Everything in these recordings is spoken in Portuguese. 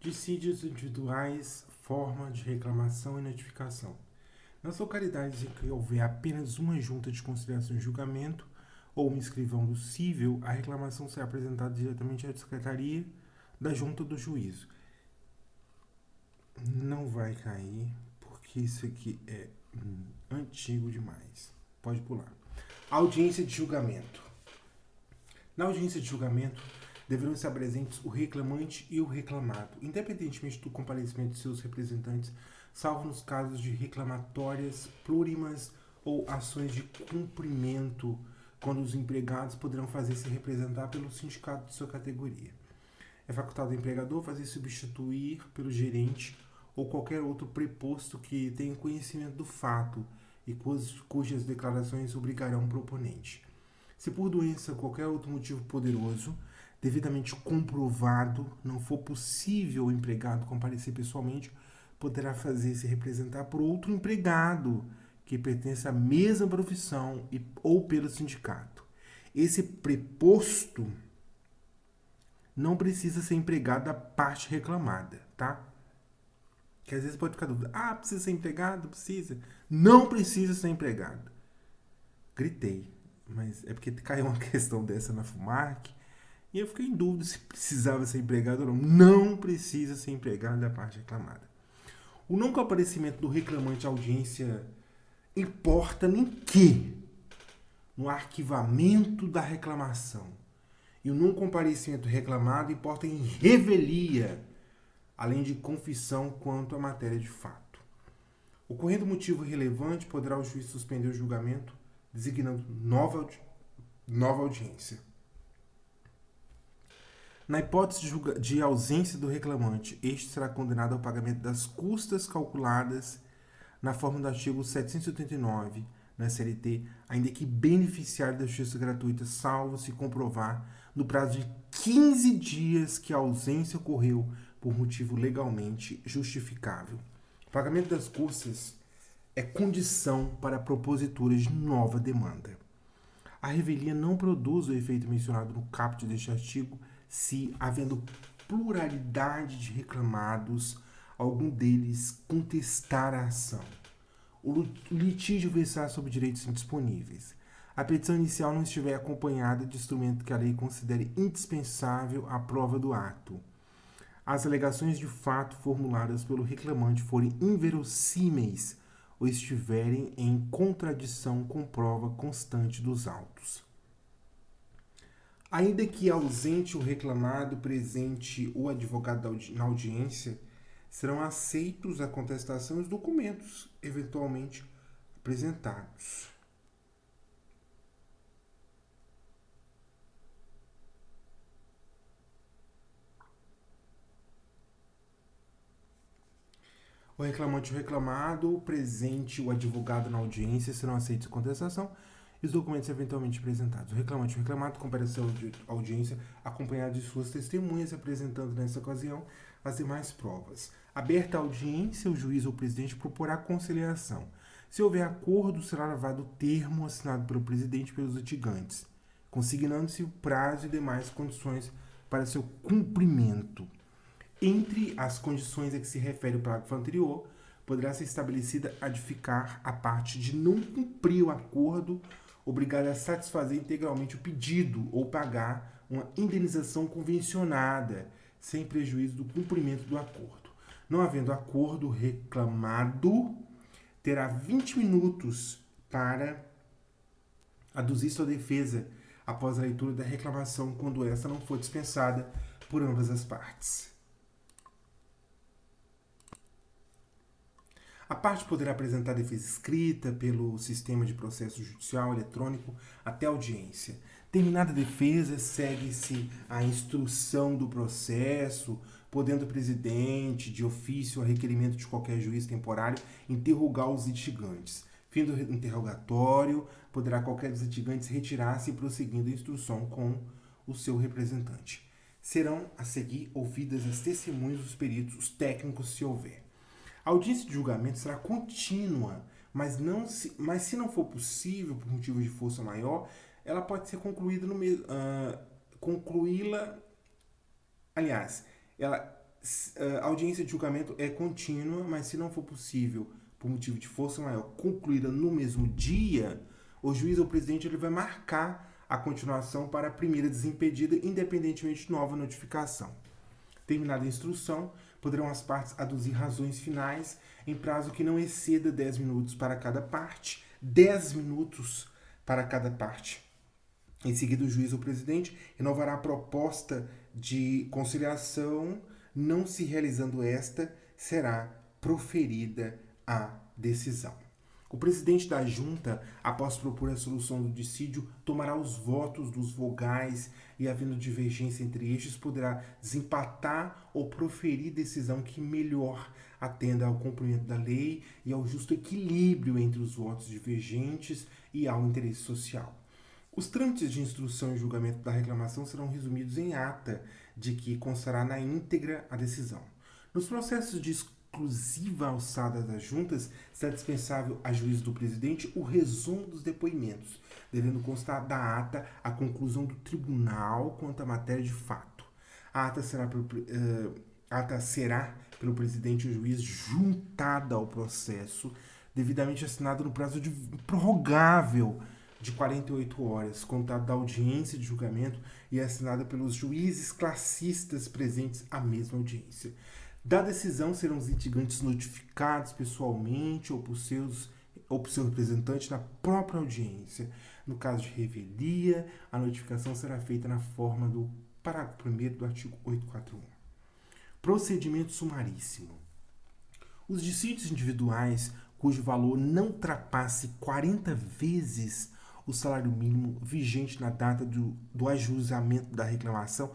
Dissídios individuais, forma de reclamação e notificação. Nas localidades em que houver apenas uma junta de conciliação e julgamento ou um escrivão do cível, a reclamação será apresentada diretamente à secretaria da junta do juízo. Não vai cair, porque isso aqui é antigo demais. Pode pular. Audiência de julgamento. Na audiência de julgamento, deverão estar presentes o reclamante e o reclamado, independentemente do comparecimento de seus representantes, salvo nos casos de reclamatórias plurimas ou ações de cumprimento, quando os empregados poderão fazer-se representar pelo sindicato de sua categoria. É facultado ao empregador fazer substituir pelo gerente ou qualquer outro preposto que tenha conhecimento do fato e cujas declarações obrigarão o proponente. Se por doença ou qualquer outro motivo poderoso, devidamente comprovado, não for possível o empregado comparecer pessoalmente, poderá fazer-se representar por outro empregado que pertence à mesma profissão ou pelo sindicato. Esse preposto não precisa ser empregado da parte reclamada, tá? Que às vezes pode ficar dúvida. Precisa ser empregado? Precisa. Não precisa ser empregado. Gritei. Mas é porque caiu uma questão dessa na FUMAC e eu fiquei em dúvida se precisava ser empregado ou não. Não precisa ser empregado da parte reclamada. O não comparecimento do reclamante à audiência importa em quê? No arquivamento da reclamação. E o não comparecimento reclamado importa em revelia, além de confissão quanto à matéria de fato. Ocorrendo motivo relevante, poderá o juiz suspender o julgamento, designando nova audiência. Na hipótese de ausência do reclamante, este será condenado ao pagamento das custas calculadas na forma do artigo 789 na CLT, ainda que beneficiário da justiça gratuita, salvo se comprovar no prazo de 15 dias que a ausência ocorreu por motivo legalmente justificável. O pagamento das custas é condição para a propositura de nova demanda. A revelia não produz o efeito mencionado no caput deste artigo se, havendo pluralidade de reclamados, algum deles contestar a ação. O litígio versar sobre direitos indisponíveis. A petição inicial não estiver acompanhada de instrumento que a lei considere indispensável à prova do ato. As alegações de fato formuladas pelo reclamante forem inverossímeis ou estiverem em contradição com prova constante dos autos. Ainda que ausente o reclamado, presente o advogado na audiência, serão aceitos a contestação e os documentos eventualmente apresentados. O reclamante e o reclamado, presente o advogado na audiência, serão aceitos a contestação e os documentos eventualmente apresentados. O reclamante e o reclamado comparecem à audiência acompanhados de suas testemunhas, apresentando nessa ocasião as demais provas. Aberta a audiência, o juiz ou o presidente proporá conciliação. Se houver acordo, será lavado o termo assinado pelo presidente e pelos litigantes, consignando-se o prazo e demais condições para seu cumprimento. Entre as condições a que se refere o parágrafo anterior, poderá ser estabelecida a de ficar a parte de não cumprir o acordo, obrigada a satisfazer integralmente o pedido ou pagar uma indenização convencionada, sem prejuízo do cumprimento do acordo. Não havendo acordo, o reclamado terá 20 minutos para aduzir sua defesa após a leitura da reclamação, quando essa não for dispensada por ambas as partes. A parte poderá apresentar defesa escrita pelo sistema de processo judicial eletrônico até a audiência. Terminada a defesa, segue-se a instrução do processo, podendo o presidente, de ofício a requerimento de qualquer juiz temporário, interrogar os litigantes. Fim do interrogatório, poderá qualquer dos litigantes retirar-se e prosseguindo a instrução com o seu representante. Serão a seguir ouvidas as testemunhas dos peritos, os técnicos, se houver. A audiência de julgamento será contínua, mas se não for possível, por motivo de força maior, ela pode ser concluída ela A audiência de julgamento é contínua, mas se não for possível, por motivo de força maior, concluída no mesmo dia, o juiz ou presidente ele vai marcar a continuação para a primeira desimpedida, independentemente de nova notificação. Terminada a instrução, poderão as partes aduzir razões finais em prazo que não exceda 10 minutos para cada parte, 10 minutos para cada parte. Em seguida, o juiz ou presidente renovará a proposta de conciliação, não se realizando esta, será proferida a decisão. O presidente da junta, após propor a solução do dissídio, tomará os votos dos vogais e, havendo divergência entre estes, poderá desempatar ou proferir decisão que melhor atenda ao cumprimento da lei e ao justo equilíbrio entre os votos divergentes e ao interesse social. Os trâmites de instrução e julgamento da reclamação serão resumidos em ata, de que constará na íntegra a decisão. Nos processos de exclusiva alçada das juntas, será dispensável a juízo do presidente o resumo dos depoimentos, devendo constar da ata a conclusão do tribunal quanto à matéria de fato. A ata será pelo presidente ou juiz juntada ao processo, devidamente assinada no prazo de prorrogável de 48 horas, contado da audiência de julgamento e assinada pelos juízes classistas presentes à mesma audiência. Da decisão serão os litigantes notificados pessoalmente ou por seu representante na própria audiência. No caso de revelia, a notificação será feita na forma do parágrafo 1º do artigo 841. Procedimento sumaríssimo. Os dissídios individuais cujo valor não ultrapasse 40 vezes o salário mínimo vigente na data do ajuizamento da reclamação,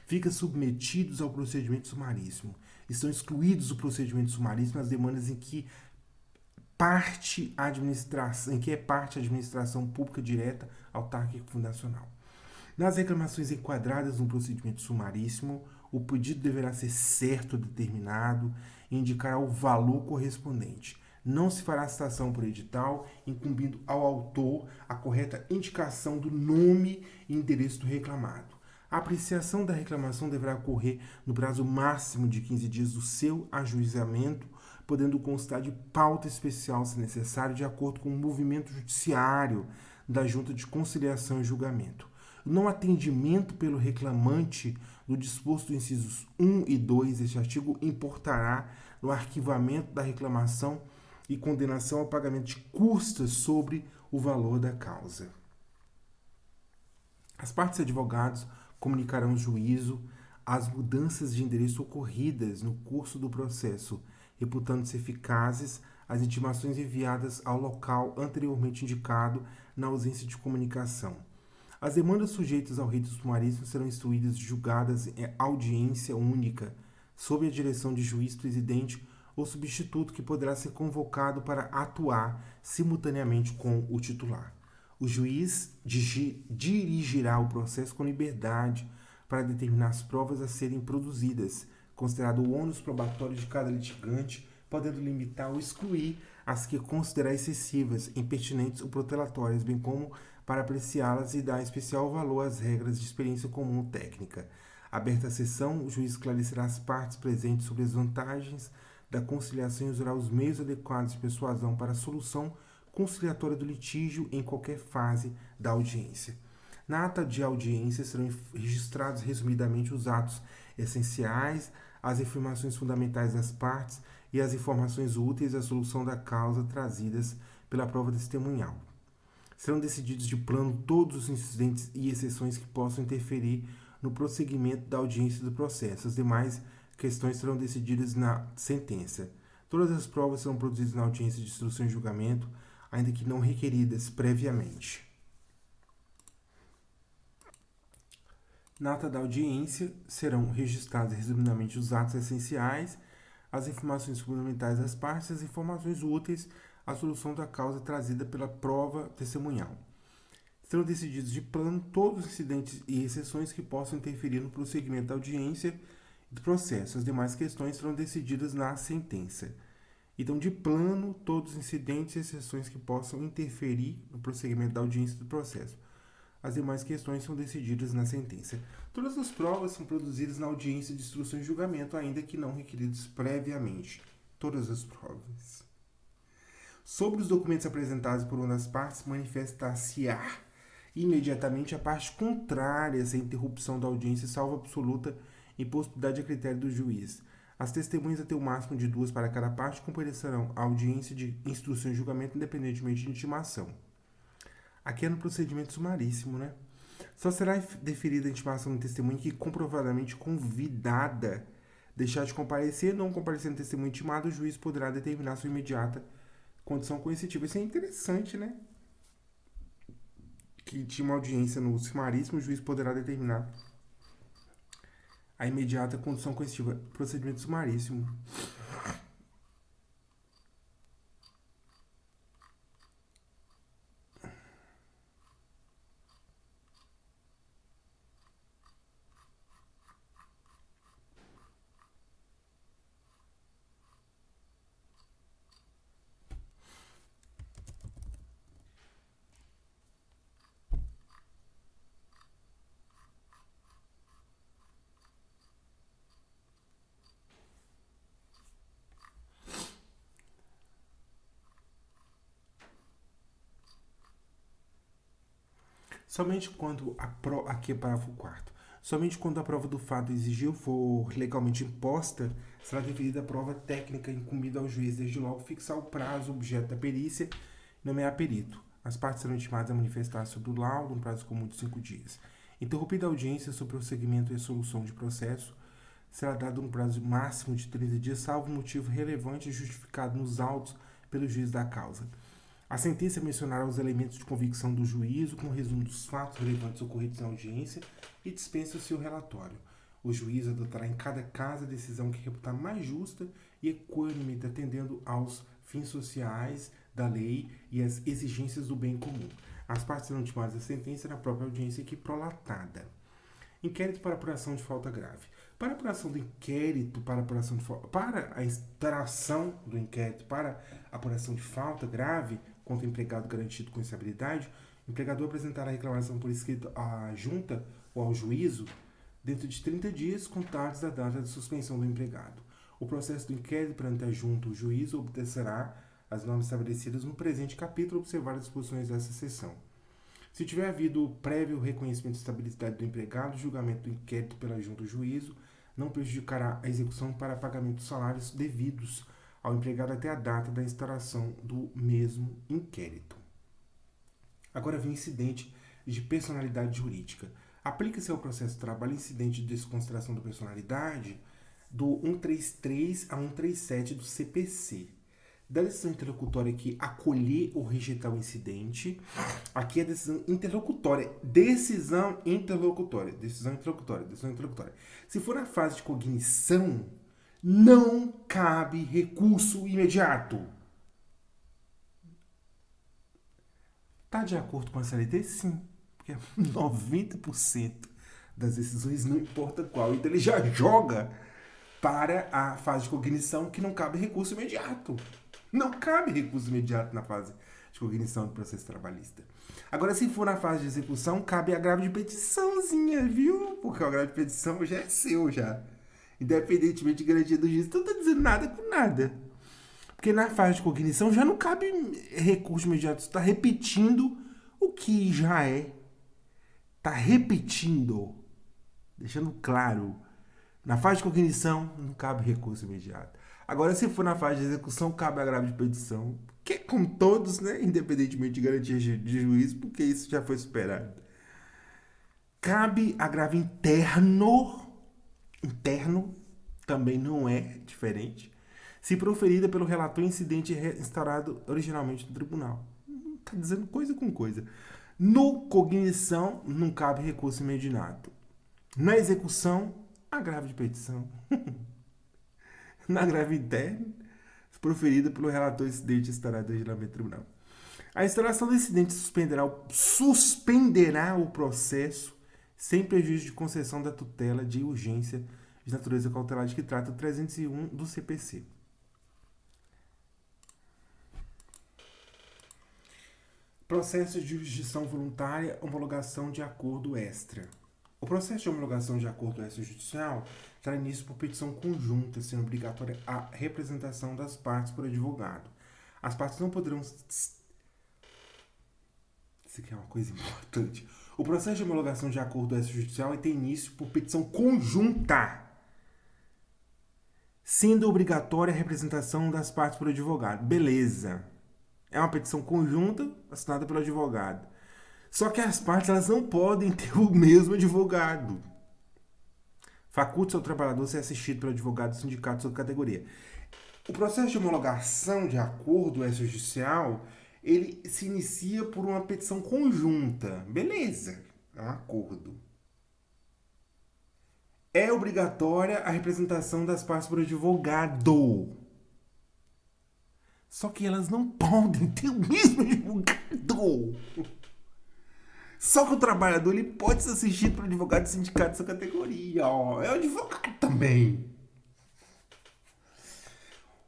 fica submetidos ao procedimento sumaríssimo. Estão excluídos do procedimento sumaríssimo as demandas em que é parte a administração pública direta, autárquica e fundacional. Nas reclamações enquadradas no procedimento sumaríssimo, o pedido deverá ser certo determinado e indicará o valor correspondente. Não se fará citação por edital, incumbindo ao autor a correta indicação do nome e endereço do reclamado. A apreciação da reclamação deverá ocorrer no prazo máximo de 15 dias do seu ajuizamento, podendo constar de pauta especial, se necessário, de acordo com o movimento judiciário da Junta de Conciliação e Julgamento. O não atendimento pelo reclamante do disposto dos incisos 1 e 2 deste artigo importará no arquivamento da reclamação e condenação ao pagamento de custas sobre o valor da causa. As partes e advogados comunicarão ao juízo as mudanças de endereço ocorridas no curso do processo, reputando-se eficazes as intimações enviadas ao local anteriormente indicado na ausência de comunicação. As demandas sujeitas ao rito sumaríssimo serão instruídas e julgadas em audiência única, sob a direção de juiz presidente ou substituto que poderá ser convocado para atuar simultaneamente com o titular. O juiz dirigirá o processo com liberdade para determinar as provas a serem produzidas, considerado o ônus probatório de cada litigante, podendo limitar ou excluir as que considerar excessivas, impertinentes ou protelatórias, bem como para apreciá-las e dar especial valor às regras de experiência comum técnica. Aberta a sessão, o juiz esclarecerá as partes presentes sobre as vantagens da conciliação e usará os meios adequados de persuasão para a solução conciliatória do litígio em qualquer fase da audiência. Na ata de audiência serão registrados resumidamente os atos essenciais, as informações fundamentais das partes e as informações úteis à solução da causa trazidas pela prova testemunhal. Serão decididos de plano todos os incidentes e exceções que possam interferir no prosseguimento da audiência do processo. As demais questões serão decididas na sentença. Todas as provas serão produzidas na audiência de instrução e julgamento, ainda que não requeridas previamente. Na ata da audiência serão registrados resumidamente os atos essenciais, as informações fundamentais das partes e as informações úteis à solução da causa trazida pela prova testemunhal. Serão decididos de plano todos os incidentes e exceções que possam interferir no prosseguimento da audiência e do processo. As demais questões serão decididas na sentença. Então, de plano, todos os incidentes e exceções que possam interferir no prosseguimento da audiência e do processo. As demais questões são decididas na sentença. Todas as provas são produzidas na audiência de instrução e julgamento, ainda que não requeridos previamente. Todas as provas. Sobre os documentos apresentados por uma das partes, manifestar-se-á imediatamente a parte contrária sem interrupção da audiência, salvo absoluta impossibilidade a critério do juiz. As testemunhas, até o máximo de 2 para cada parte, comparecerão à audiência de instrução e julgamento independentemente de intimação. Aqui é no procedimento sumaríssimo, né? Só será deferida a intimação do testemunho que comprovadamente convidada deixar de comparecer, não comparecendo testemunho intimado, o juiz poderá determinar sua imediata condição coercitiva. Isso é interessante, né? Que tinha uma audiência no sumaríssimo, o juiz poderá determinar a imediata condição coercitiva. Procedimento sumaríssimo. Somente quando aqui é parágrafo 4º. Somente quando a prova do fato exigiu for legalmente imposta, será deferida a prova técnica incumbida ao juiz, desde logo fixar o prazo objeto da perícia e nomear perito. As partes serão intimadas a manifestar sobre o laudo um prazo comum de 5 dias. Interrompida a audiência sobre o prosseguimento e a solução de processo, será dado um prazo máximo de 30 dias, salvo motivo relevante e justificado nos autos pelo juiz da causa. A sentença mencionará os elementos de convicção do juízo, com resumo dos fatos relevantes ocorridos na audiência e dispensa o seu relatório. O juiz adotará em cada caso a decisão que reputar mais justa e equânime, atendendo aos fins sociais da lei e às exigências do bem comum. As partes serão intimadas à sentença na própria audiência que prolatada. Inquérito para apuração de falta grave. Para a apuração do inquérito, para a instauração do inquérito para a apuração de falta grave contra o empregado garantido com instabilidade, o empregador apresentará a reclamação por escrito à junta ou ao juízo dentro de 30 dias, contados da data de suspensão do empregado. O processo do inquérito perante a junta ou juízo obedecerá às normas estabelecidas no presente capítulo, observar as disposições dessa seção. Se tiver havido prévio reconhecimento de estabilidade do empregado, o julgamento do inquérito pela junta ou juízo não prejudicará a execução para pagamento dos salários devidos ao empregado até a data da instauração do mesmo inquérito. Agora vem o incidente de personalidade jurídica. Aplica-se ao processo de trabalho incidente de desconsideração da personalidade do 133 a 137 do CPC. Da decisão interlocutória que acolher ou rejeitar o incidente, aqui é decisão interlocutória. Decisão interlocutória. Se for na fase de cognição, não cabe recurso imediato. Está de acordo com a CLT? Sim. Porque 90% das decisões, não importa qual, então ele já joga para a fase de cognição que não cabe recurso imediato. Não cabe recurso imediato na fase de cognição do processo trabalhista. Agora, se for na fase de execução, cabe agravo de petiçãozinha, viu? Porque o agravo de petição já é seu, já. Independentemente de garantia do juiz, tu não tá dizendo nada com nada. Porque na fase de cognição já não cabe recurso imediato. Você está repetindo o que já é. Está repetindo. Deixando claro. Na fase de cognição, não cabe recurso imediato. Agora, se for na fase de execução, cabe agravo de petição. Que é com todos, né? Independentemente de garantia de juízo, porque isso já foi superado. Cabe agravo interno. Interno também não é diferente. Se proferida pelo relator incidente instaurado originalmente no tribunal. Está dizendo coisa com coisa. No cognição, não cabe recurso imediato. Na execução, agravo de petição. Na agravo interno, proferida pelo relator incidente instaurado originalmente no tribunal. A instauração do incidente suspenderá o processo sem prejuízo de concessão da tutela de urgência de natureza cautelar de que trata o 301 do CPC. Processo de jurisdição voluntária, homologação de acordo extra. O processo de homologação de acordo extrajudicial terá início por petição conjunta, sendo obrigatória a representação das partes por advogado. As partes não poderão... Isso aqui é uma coisa importante. O processo de homologação de acordo extrajudicial tem início por petição conjunta, sendo obrigatória a representação das partes por advogado. Beleza. É uma petição conjunta assinada pelo advogado. Só que as partes elas não podem ter o mesmo advogado. Faculte ao trabalhador ser assistido pelo advogado do sindicato de sua categoria. O processo de homologação de acordo extrajudicial, ele se inicia por uma petição conjunta. Beleza, é um acordo. É obrigatória a representação das partes por advogado. Só que elas não podem ter o mesmo advogado. Só que o trabalhador ele pode ser assistido pelo advogado do sindicato de sua categoria. Ó. É o advogado também.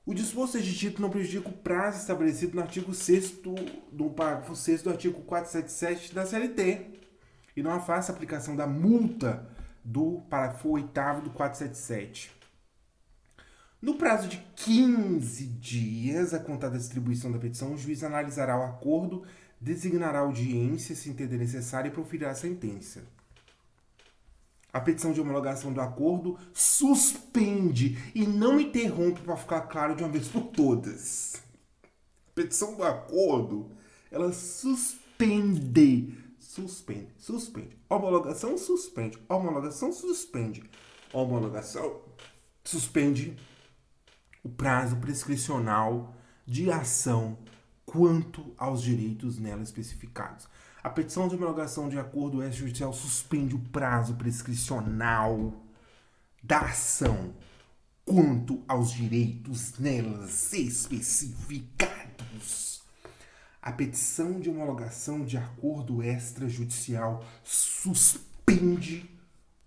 O disposto de título não prejudica o prazo estabelecido no artigo 6º do parágrafo 6º do artigo 477 da CLT e não afasta a aplicação da multa do parágrafo 8º do 477. No prazo de 15 dias, a contar da distribuição da petição, o juiz analisará o acordo, designará audiência, se entender necessário, e proferirá a sentença. A petição de homologação do acordo suspende e não interrompe, para ficar claro de uma vez por todas. A petição do acordo, ela suspende. Homologação suspende. Homologação suspende. Homologação suspende o prazo prescricional de ação quanto aos direitos nela especificados. A petição de homologação de acordo extrajudicial suspende o prazo prescricional da ação quanto aos direitos nelas especificados. A petição de homologação de acordo extrajudicial suspende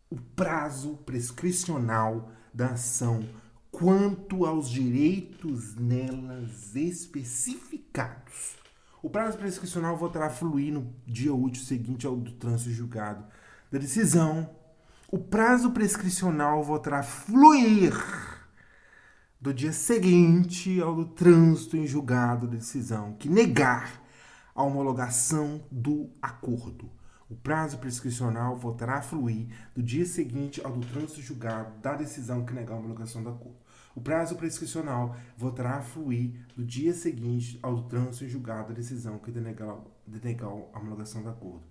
o prazo prescricional da ação quanto aos direitos nelas especificados. O prazo prescricional voltará a fluir no dia útil seguinte ao do trânsito julgado da decisão. O prazo prescricional voltará a fluir do dia seguinte ao do trânsito em julgado da decisão que negar a homologação do acordo. O prazo prescricional voltará a fluir do dia seguinte ao do trânsito julgado da decisão que negar a homologação do acordo. O prazo prescricional voltará a fluir do dia seguinte ao do trânsito julgado da decisão que denegar a homologação do acordo.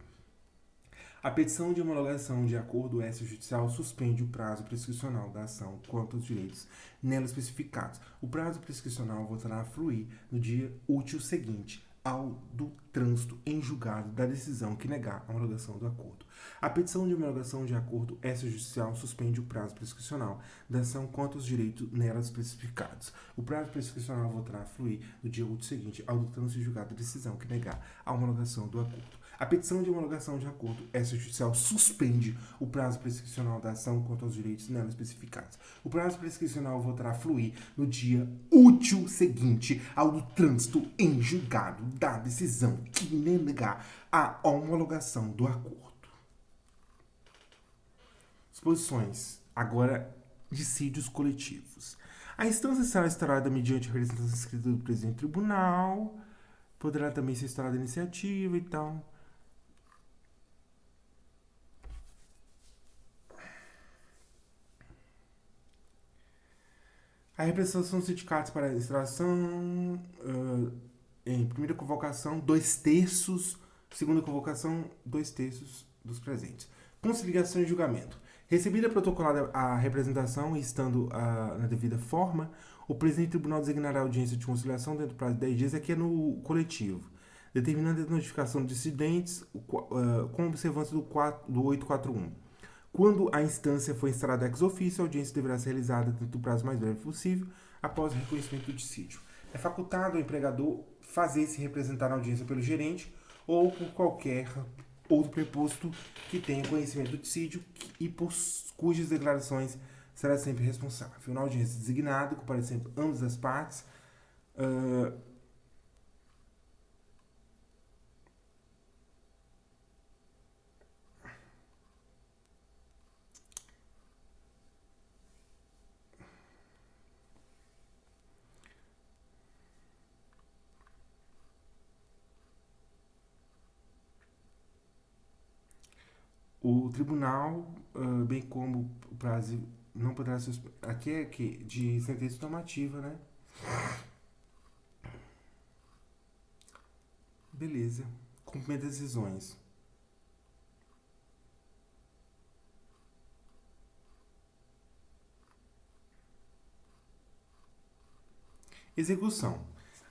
A petição de homologação de acordo extrajudicial suspende o prazo prescricional da ação quanto aos direitos nela especificados. O prazo prescricional voltará a fluir no dia útil seguinte ao do trânsito em julgado da decisão que negar a homologação do acordo. A petição de homologação de acordo extrajudicial suspende o prazo prescricional da ação quanto aos direitos nela especificados. O prazo prescricional voltará a fluir no dia útil seguinte ao do trânsito em julgado da decisão que negar a homologação do acordo. A petição de homologação de acordo extrajudicial suspende o prazo prescricional da ação quanto aos direitos nela especificados. O prazo prescricional voltará a fluir no dia útil seguinte ao do trânsito em julgado da decisão que negar a homologação do acordo. Disposições. Agora, dissídios coletivos. A instância será instaurada mediante representação escrita do presidente do tribunal. Poderá também ser instaurada iniciativa e tal. A representação dos sindicatos para a instauração, em primeira convocação, 2/3, segunda convocação, 2/3 dos presentes. Conciliação e julgamento. Recebida protocolada a representação e estando na devida forma, o presidente do tribunal designará a audiência de conciliação dentro do prazo de 10 dias, aqui é no coletivo, determinando a notificação de dissidentes com observância do 841. Quando a instância for instaurada ex officio, a audiência deverá ser realizada dentro do prazo mais breve possível, após o reconhecimento do dissídio. É facultado ao empregador fazer-se representar na audiência pelo gerente ou por qualquer outro preposto que tenha conhecimento do dissídio e por cujas declarações será sempre responsável. Na audiência designada, comparecendo ambas as partes, O tribunal, bem como o prazo não poderá ser... Aqui é que de sentença normativa, né? Beleza. Cumprimento das decisões. Execução.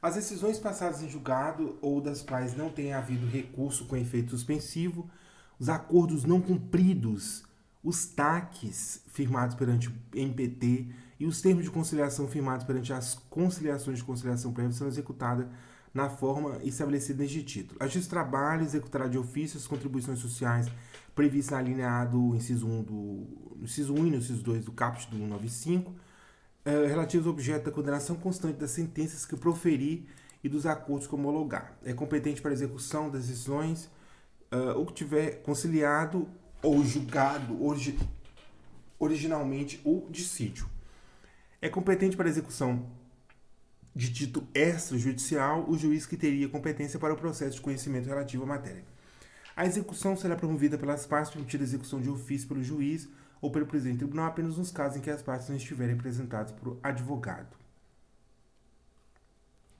As decisões passadas em julgado ou das quais não tenha havido recurso com efeito suspensivo, os acordos não cumpridos, os TACs firmados perante o MPT e os termos de conciliação firmados perante as conciliações de conciliação prévia são executadas na forma estabelecida neste título. A Justiça do Trabalho executará de ofício as contribuições sociais previstas na linha A do inciso 1 e no inciso 2 do caput do 195, relativos ao objeto da condenação constante das sentenças que proferir e dos acordos que homologar. É competente para a execução das decisões o que tiver conciliado ou julgado originalmente o dissídio. É competente para a execução de título extrajudicial o juiz que teria competência para o processo de conhecimento relativo à matéria. A execução será promovida pelas partes, permitida a execução de ofício pelo juiz ou pelo presidente do tribunal apenas nos casos em que as partes não estiverem representadas por advogado.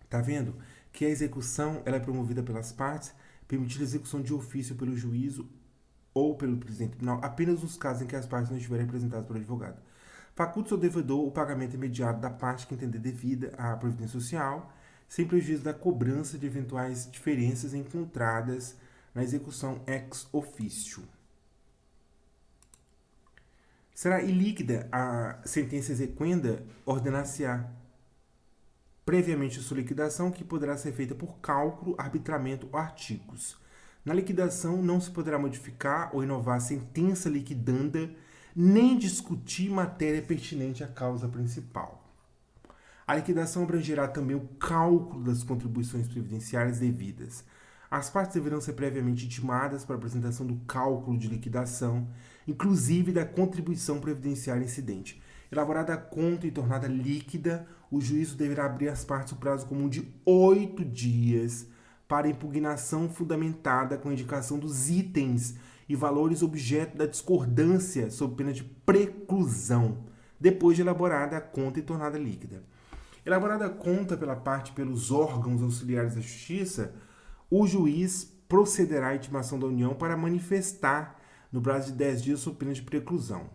Tá vendo? Que a execução ela é promovida pelas partes, permitida a execução de ofício pelo juiz ou pelo presidente do tribunal apenas nos casos em que as partes não estiverem representadas por advogado. Faculta ao devedor o pagamento imediato da parte que entender devida à Previdência Social, sem prejuízo da cobrança de eventuais diferenças encontradas na execução ex officio. Será ilíquida a sentença exequenda, ordenar-se-á previamente a sua liquidação, que poderá ser feita por cálculo, arbitramento ou artigos. Na liquidação, não se poderá modificar ou inovar a sentença liquidanda, nem discutir matéria pertinente à causa principal. A liquidação abrangerá também o cálculo das contribuições previdenciárias devidas. As partes deverão ser previamente intimadas para a apresentação do cálculo de liquidação, inclusive da contribuição previdenciária incidente. Elaborada a conta e tornada líquida, o juízo deverá abrir às partes o prazo comum de 8 dias para impugnação fundamentada com indicação dos itens e valores objeto da discordância sob pena de preclusão, depois de elaborada a conta e tornada líquida. Elaborada a conta pela parte pelos órgãos auxiliares da Justiça, o juiz procederá à intimação da União para manifestar no prazo de 10 dias sob pena de preclusão.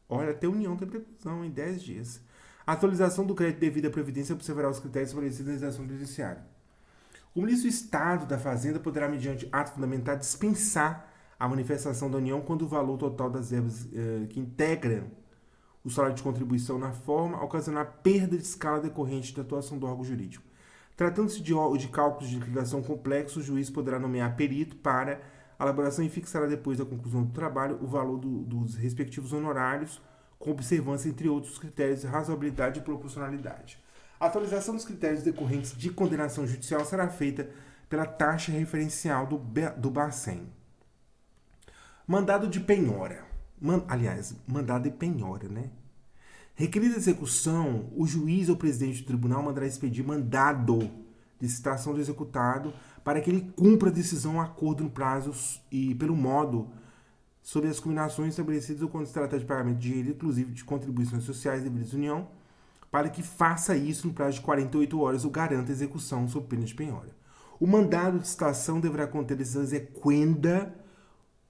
Olha, até a União tem preclusão em 10 dias. A atualização do crédito devido à Previdência observará os critérios estabelecidos na legislação previdenciária. O ministro do Estado da Fazenda poderá, mediante ato fundamental, dispensar a manifestação da União quando o valor total das verbas que integram o salário de contribuição na forma ocasionar perda de escala decorrente da atuação do órgão jurídico. Tratando-se de cálculos de liquidação complexos, o juiz poderá nomear perito para a elaboração e fixará depois da conclusão do trabalho o valor dos respectivos honorários, com observância, entre outros critérios de razoabilidade e proporcionalidade. A atualização dos critérios decorrentes de condenação judicial será feita pela taxa referencial do Bacen. Mandado de penhora. Mandado de penhora, né? Requerida a execução, o juiz ou presidente do tribunal mandará expedir mandado de citação do executado para que ele cumpra a decisão, acordo no prazo e pelo modo sobre as combinações estabelecidas ou quando se trata de pagamento de dinheiro, inclusive de contribuições sociais devidas à União, para que faça isso no prazo de 48 horas ou garanta a execução sob pena de penhora. O mandado de citação deverá conter decisão exequenda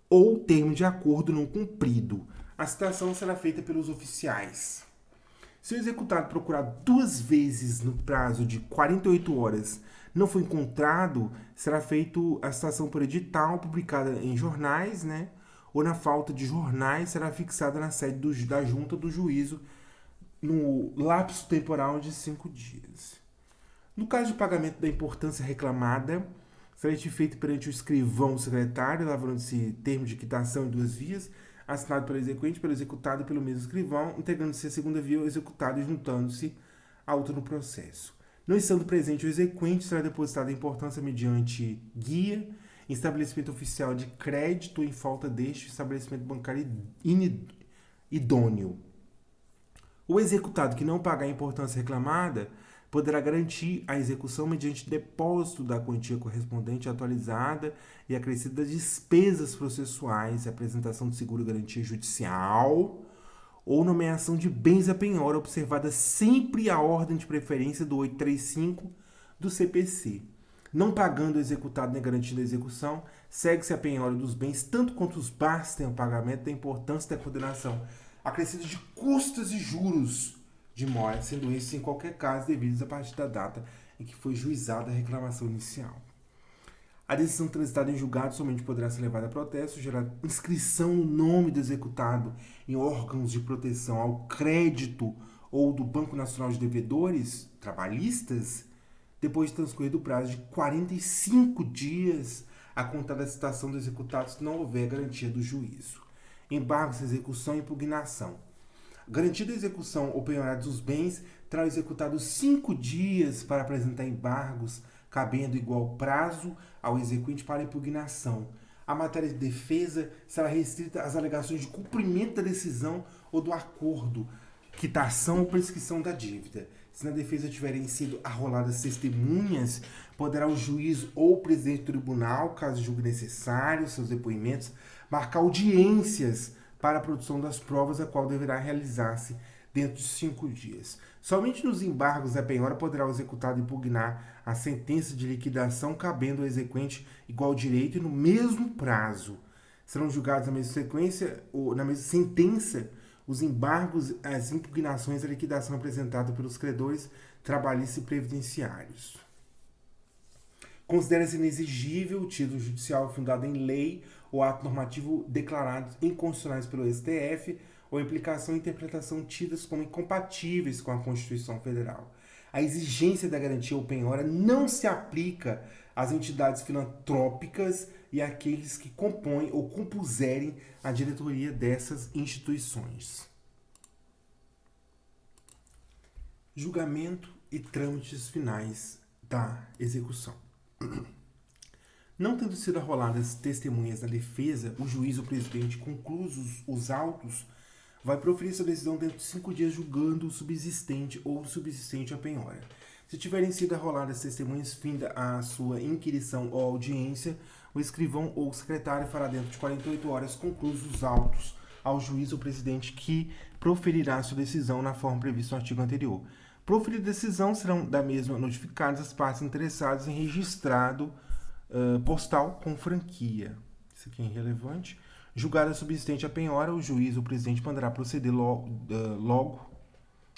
ou termo de acordo não cumprido. A citação será feita pelos oficiais. Se o executado procurar 2 vezes no prazo de 48 horas não for encontrado, será feita a citação por edital, publicada em jornais, né? Ou na falta de jornais, será fixada na sede da junta do juízo no lapso temporal de 5 dias. No caso de pagamento da importância reclamada, será feito perante o escrivão secretário, elaborando-se termo de quitação em 2 vias, assinado pelo exequente, pelo executado e pelo mesmo escrivão, entregando-se a segunda via ao executado e juntando-se a outra no processo. Não estando presente o exequente, será depositada a importância mediante guia, estabelecimento oficial de crédito em falta deste estabelecimento bancário idôneo. O executado que não pagar a importância reclamada poderá garantir a execução mediante depósito da quantia correspondente atualizada e acrescida das despesas processuais e apresentação de seguro-garantia judicial ou nomeação de bens a penhora, observada sempre a ordem de preferência do 835 do CPC. Não pagando o executado nem garantindo a execução, segue-se a penhora dos bens, tanto quanto os bastem ao pagamento da importância da condenação, acrescido de custas e juros de mora, sendo esses, em qualquer caso, devidos a partir da data em que foi juizada a reclamação inicial. A decisão transitada em julgado somente poderá ser levada a protesto, gerar inscrição no nome do executado em órgãos de proteção ao crédito ou do Banco Nacional de Devedores Trabalhistas, depois de transcorrido o prazo de 45 dias a contar da citação do executado, se não houver garantia do juízo. Embargos, execução e impugnação. Garantida a execução ou penhorados dos bens, terá o executado 5 dias para apresentar embargos, cabendo igual prazo ao exequente para impugnação. A matéria de defesa será restrita às alegações de cumprimento da decisão ou do acordo, quitação ou prescrição da dívida. Se na defesa tiverem sido arroladas testemunhas, poderá o juiz ou o presidente do tribunal, caso julgue necessário seus depoimentos, marcar audiências para a produção das provas, a qual deverá realizar-se dentro de 5 dias. Somente nos embargos da penhora poderá o executado impugnar a sentença de liquidação, cabendo ao exequente igual direito e no mesmo prazo. Serão julgados na mesma sequência ou na mesma sentença os embargos, as impugnações da liquidação apresentada pelos credores trabalhistas e previdenciários. Considera-se inexigível o título judicial fundado em lei ou ato normativo declarados inconstitucionais pelo STF ou implicação e interpretação tidas como incompatíveis com a Constituição Federal. A exigência da garantia ou penhora não se aplica às entidades filantrópicas e àqueles que compõem ou compuserem a diretoria dessas instituições. Julgamento e trâmites finais da execução. Não tendo sido arroladas testemunhas da defesa, o juiz ou presidente, conclusos os autos, vai proferir sua decisão dentro de 5 dias, julgando o subsistente ou o subsistente a penhora. Se tiverem sido arroladas testemunhas, finda a sua inquirição ou audiência, o escrivão ou o secretário fará dentro de 48 horas conclusos os autos ao juiz ou presidente, que proferirá sua decisão na forma prevista no artigo anterior. Proferida a decisão, serão da mesma notificadas as partes interessadas em registrado postal com franquia. Isso aqui é irrelevante. Julgada subsistente a penhora, o juiz ou presidente mandará proceder logo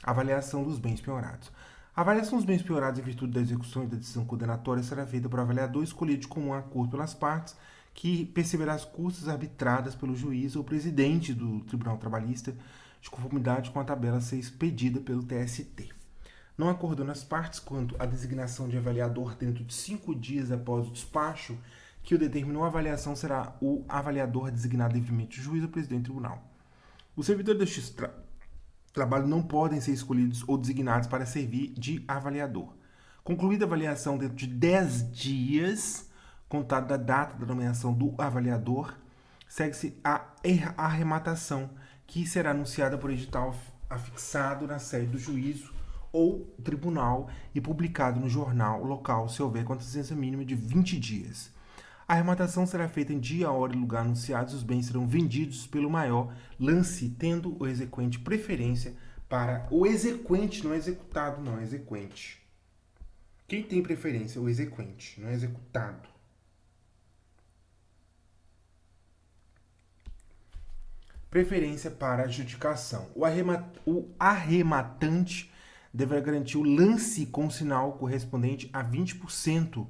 à avaliação dos bens penhorados. A avaliação dos bens penhorados em virtude da execução e da decisão condenatória será feita por avaliador escolhido de comum acordo pelas partes, que perceberá as custas arbitradas pelo juiz ou presidente do Tribunal Trabalhista, de conformidade com a tabela 6 pedida pelo TST. Não acordando as partes quanto à designação de avaliador dentro de 5 dias após o despacho que o determinou, a avaliação será o avaliador designado livremente, o juiz ou presidente do tribunal. Os servidores deste trabalho não podem ser escolhidos ou designados para servir de avaliador. Concluída a avaliação dentro de 10 dias, contado da data da nomeação do avaliador, segue-se a arrematação, que será anunciada por edital afixado na sede do juízo ou tribunal e publicado no jornal local, se houver contingência mínima de 20 dias. A arrematação será feita em dia, hora e lugar anunciados. Os bens serão vendidos pelo maior lance, tendo o exequente preferência para o exequente, não é executado, não é exequente. Quem tem preferência é o exequente, não é executado. Preferência para adjudicação. O arrematante deverá garantir o lance com sinal correspondente a 20%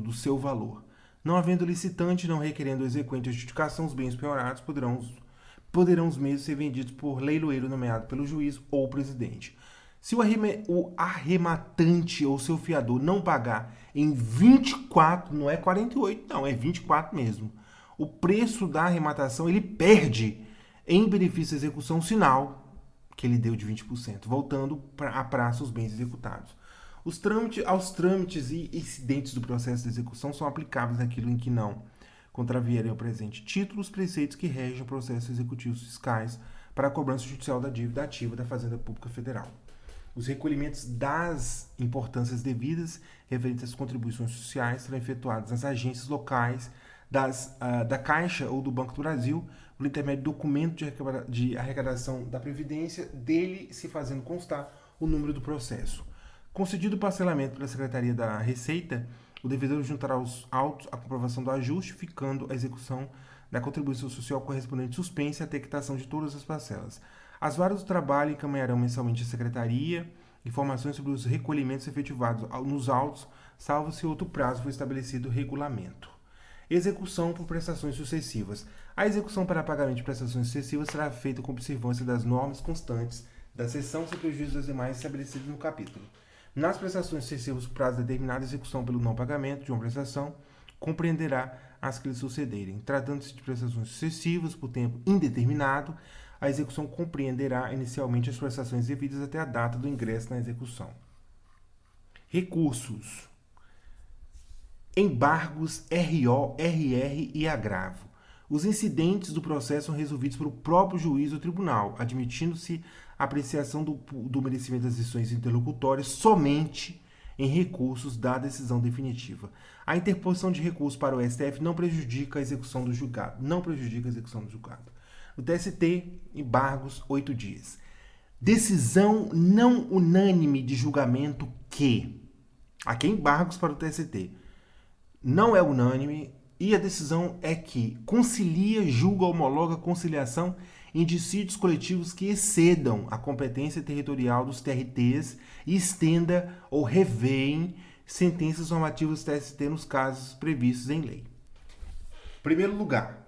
do seu valor. Não havendo licitante, não requerendo o exequente adjudicação, os bens penhorados poderão os mesmos ser vendidos por leiloeiro nomeado pelo juiz ou presidente. Se o arrematante ou seu fiador não pagar em 24, não é 48, não, é 24 mesmo, o preço da arrematação ele perde em benefício da execução sinal que ele deu de 20%, voltando a prazo os bens executados. Aos trâmites e incidentes do processo de execução são aplicáveis naquilo em que não contravierem ao presente título os preceitos que regem o processo executivo fiscais para a cobrança judicial da dívida ativa da Fazenda Pública Federal. Os recolhimentos das importâncias devidas referentes às contribuições sociais serão efetuados nas agências locais da Caixa ou do Banco do Brasil, por intermédio do documento de arrecadação da Previdência, dele se fazendo constar o número do processo. Concedido o parcelamento pela Secretaria da Receita, o devedor juntará aos autos a comprovação do ajuste, ficando a execução da contribuição social correspondente suspensa até a quitação de todas as parcelas. As varas do trabalho encaminharão mensalmente à Secretaria informações sobre os recolhimentos efetivados nos autos, salvo se outro prazo for estabelecido regulamento. Execução por prestações sucessivas. A execução para pagamento de prestações sucessivas será feita com observância das normas constantes da seção sem prejuízo das demais estabelecidas no capítulo. Nas prestações sucessivas, o prazo determinado, a execução pelo não pagamento de uma prestação compreenderá as que lhe sucederem. Tratando-se de prestações sucessivas por tempo indeterminado, a execução compreenderá inicialmente as prestações devidas até a data do ingresso na execução. Recursos. Embargos RO, RR e agravo. Os incidentes do processo são resolvidos pelo próprio juiz ou tribunal, admitindo-se a apreciação do merecimento das decisões interlocutórias somente em recursos da decisão definitiva. A interposição de recursos para o STF não prejudica a execução do julgado. No TST, embargos, 8 dias. Decisão não unânime de julgamento que... Aqui é embargos para o TST. Não é unânime e a decisão é que concilia, julga, homologa conciliação em dissídios coletivos que excedam a competência territorial dos TRTs e estenda ou revêem sentenças normativas do TST nos casos previstos em lei. Primeiro lugar,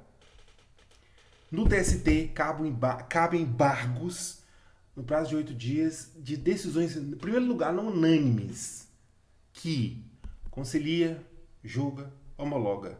no TST cabem embargos no prazo de 8 dias de decisões, em primeiro lugar, não unânimes, que concilia, julga, homologa.